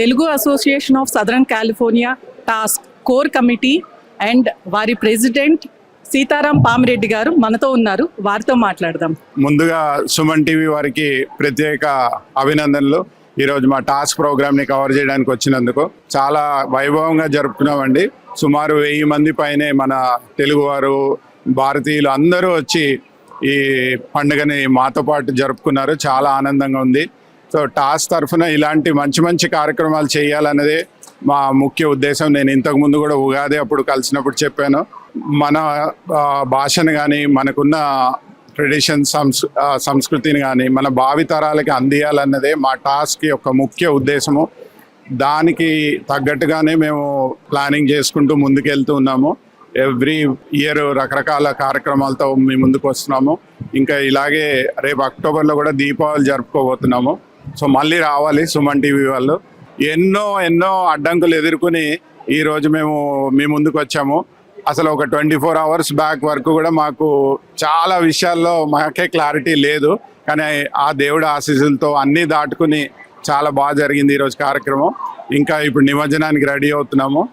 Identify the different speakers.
Speaker 1: Telugu association of southern California task core committee and వారి president Sitaram Pamireddy గారు మనతో ఉన్నారు. వారితో మాట్లాడదాం.
Speaker 2: ముందుగా సుమన్ టీవీ వారికి ప్రత్యేక అభినందనలు. ఈరోజు మా టాస్క్ ప్రోగ్రామ్ని కవర్ చేయడానికి వచ్చినందుకు చాలా వైభవంగా జరుపుకున్నామండి. సుమారు 1000 మంది పైనే మన తెలుగువారు, భారతీయులు అందరూ వచ్చి ఈ పండుగని మాతో పాటు జరుపుకున్నారు. చాలా ఆనందంగా ఉంది. సో టాస్క్ తరఫున ఇలాంటి మంచి మంచి కార్యక్రమాలు చేయాలన్నదే మా ముఖ్య ఉద్దేశం. నేను ఇంతకుముందు కూడా ఉగాది అప్పుడు కలిసినప్పుడు చెప్పాను, మన భాషను కానీ మనకున్న ట్రెడిషన్ సంస్కృతిని కానీ మన భావితరాలకి అందియాలన్నదే మా టాస్క్ యొక్క ముఖ్య ఉద్దేశము. దానికి తగ్గట్టుగానే మేము ప్లానింగ్ చేసుకుంటూ ముందుకెళ్తూ ఉన్నాము. ఎవ్రీ ఇయర్ రకరకాల కార్యక్రమాలతో మీ ముందుకు వస్తున్నాము. ఇంకా ఇలాగే రేపు అక్టోబర్లో కూడా దీపావళి జరుపుకోబోతున్నాము. సో మళ్ళీ రావాలి సుమన్ టీవీ వాళ్ళు. ఎన్నో అడ్డంకులు ఎదుర్కొని ఈరోజు మేము మీ ముందుకు వచ్చాము. అసలు ఒక 24 hours బ్యాక్ వరకు కూడా మాకు చాలా విషయాల్లో మాకే క్లారిటీ లేదు. కానీ ఆ దేవుడి ఆశీస్సులతో అన్నీ దాటుకుని చాలా బాగా జరిగింది ఈరోజు కార్యక్రమం. ఇంకా ఇప్పుడు నిమజ్జనానికి రెడీ అవుతున్నాము.